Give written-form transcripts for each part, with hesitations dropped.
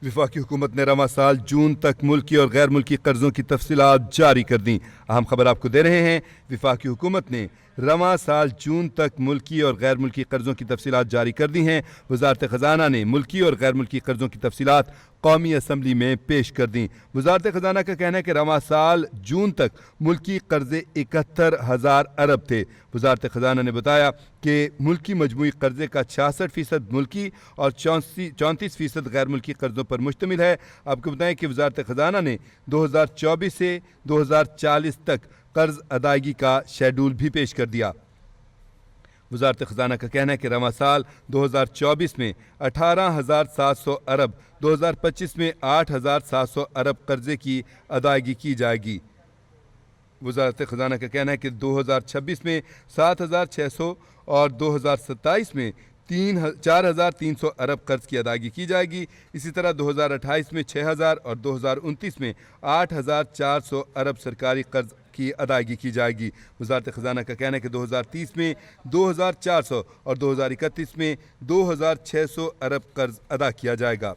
وفاقی حکومت نے رواں سال جون تک ملکی اور غیر ملکی قرضوں کی تفصیلات جاری کر دیں۔ اہم خبر آپ کو دے رہے ہیں۔ وفاقی حکومت نے رواں سال جون تک ملکی اور غیر ملکی قرضوں کی تفصیلات جاری کر دی ہیں۔ وزارت خزانہ نے ملکی اور غیر ملکی قرضوں کی تفصیلات قومی اسمبلی میں پیش کر دیں۔ وزارت خزانہ کا کہنا ہے کہ رواں سال جون تک ملکی قرضے 71,000 ارب تھے۔ وزارت خزانہ نے بتایا کہ ملکی مجموعی قرضے کا 66% ملکی اور 34% غیر ملکی قرضوں پر مشتمل ہے۔ آپ کو بتائیں کہ وزارت خزانہ نے 2024 سے 2040 تک قرض ادائیگی کا شیڈول بھی پیش کر دیا۔ وزارت خزانہ کا کہنا ہے کہ رواں سال 2024 میں 18,700 ارب، 2025 میں 8,700 ارب قرضے کی ادائیگی کی جائے گی۔ وزارت خزانہ کا کہنا ہے کہ 2026 میں 7,600 اور 2027 میں 4,300 ارب قرض کی ادائیگی کی جائے گی۔ اسی طرح 2028 میں 6,000 اور 2029 میں 8,400 ارب سرکاری قرض کی ادائیگی کی جائے گی۔ وزارت خزانہ کا کہنا ہے کہ 2030 میں 2,400 اور 2031 میں 2,600 ارب قرض ادا کیا جائے گا۔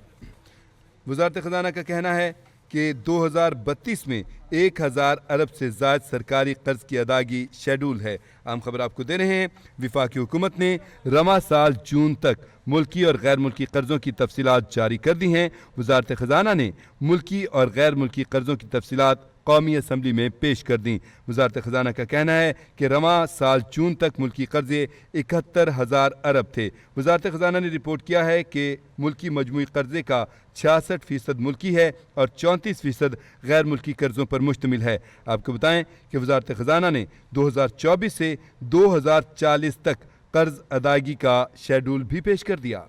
وزارت خزانہ کا کہنا ہے کہ 2032 میں 1,000 ارب سے زائد سرکاری قرض کی ادائیگی شیڈول ہے۔ عام خبر آپ کو دے رہے ہیں۔ وفاقی حکومت نے رواں سال جون تک ملکی اور غیر ملکی قرضوں کی تفصیلات جاری کر دی ہیں۔ وزارت خزانہ نے ملکی اور غیر ملکی قرضوں کی تفصیلات قومی اسمبلی میں پیش کر دیں۔ وزارت خزانہ کا کہنا ہے کہ رواں سال جون تک ملکی قرضے 71,000 ارب تھے۔ وزارت خزانہ نے رپورٹ کیا ہے کہ ملکی مجموعی قرضے کا 66% ملکی ہے اور 34% غیر ملکی قرضوں پر مشتمل ہے۔ آپ کو بتائیں کہ وزارت خزانہ نے 2024 سے 2040 تک قرض ادائیگی کا شیڈول بھی پیش کر دیا۔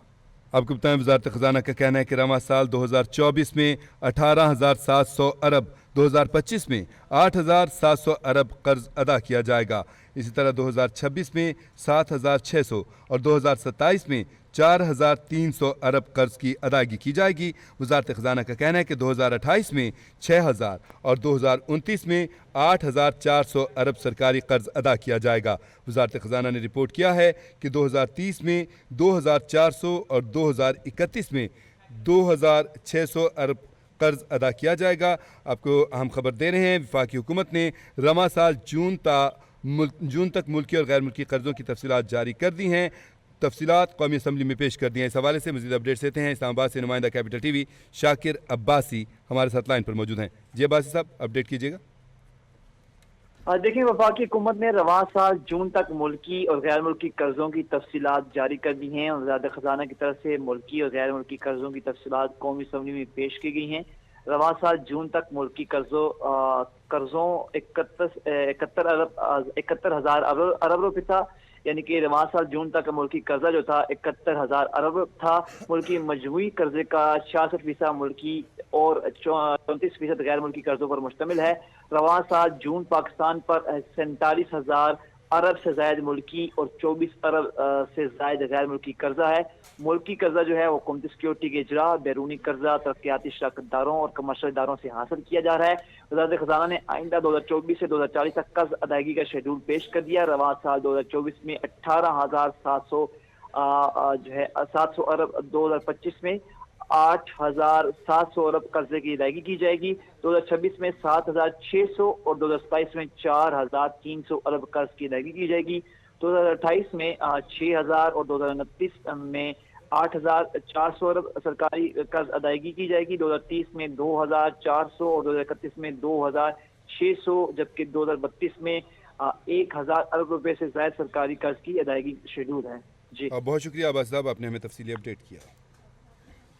آپ کو بتائیں وزارت خزانہ کا کہنا ہے کہ رواں سال 2024 میں 18,700 ارب، 2025 میں 8,700 ارب قرض ادا کیا جائے گا۔ اسی طرح 2026 میں 7,600 اور 2027 میں 4,300 ارب قرض کی ادائیگی کی جائے گی۔ وزارت خزانہ کا کہنا ہے کہ 2028 میں 6,000 اور 2029 میں 8,400 ارب سرکاری قرض ادا کیا جائے گا۔ وزارت خزانہ نے رپورٹ کیا ہے کہ 2030 میں 2,400 اور 2031 میں 2,600 ارب قرض ادا کیا جائے گا۔ آپ کو اہم خبر دے رہے ہیں۔ وفاقی حکومت نے رواں سال جون تک ملکی اور غیر ملکی قرضوں کی تفصیلات جاری کر دی ہیں۔ تفصیلات قومی اسمبلی میں پیش کر دی ہیں۔ اس حوالے سے مزید اپڈیٹس دیتے ہیں اسلام آباد سے نمائندہ کیپٹل ٹی وی شاکر عباسی ہمارے ساتھ لائن پر موجود ہیں۔ جی عباسی صاحب، اپڈیٹ کیجیے گا۔ دیکھیں، وفاقی حکومت نے رواں سال جون تک ملکی اور غیر ملکی قرضوں کی تفصیلات جاری کر دی ہیں۔ وزارت خزانہ کی طرف سے ملکی اور غیر ملکی قرضوں کی تفصیلات قومی اسمبلی میں پیش کی گئی ہیں۔ رواں سال جون تک ملکی قرضوں 71,000 ارب روپے تھا، یعنی کہ رواں سال جون تک ملکی قرضہ جو تھا 71,000 ارب تھا۔ ملکی مجموعی قرضے کا 66% ملکی اور 34% غیر ملکی قرضوں پر مشتمل ہے۔ رواں سال جون پاکستان پر 47,000 ارب سے زائد ملکی اور 24 ارب سے زائد غیر ملکی قرضہ ہے۔ ملکی قرضہ جو ہے وہ حکومتی سیکیورٹی کے اجراء، بیرونی قرضہ ترقیاتی شراکت داروں اور کمرشل اداروں سے حاصل کیا جا رہا ہے۔ وزارت خزانہ نے آئندہ 2024 سے 2040 تک قرض ادائیگی کا شیڈول پیش کر دیا۔ رواں سال 2024 میں 18,700 ارب، 2025 میں 8,700 ارب قرضے کی ادائیگی کی جائے گی۔ 2026 میں 7,600 اور 2027 میں 4,300 ارب قرض کی ادائیگی کی جائے گی۔ 2028 میں 6,000 اور 2029 میں 8,400 ارب سرکاری قرض ادائیگی کی جائے گی۔ 2030 میں 2,400 اور 2031 میں 2,600، جبکہ 2032 میں 1,000 ارب روپے سے زائد سرکاری قرض کی ادائیگی شیڈول ہے۔ جی بہت شکریہ عباس صاحب، آپ نے ہمیں تفصیلی اپڈیٹ کیا۔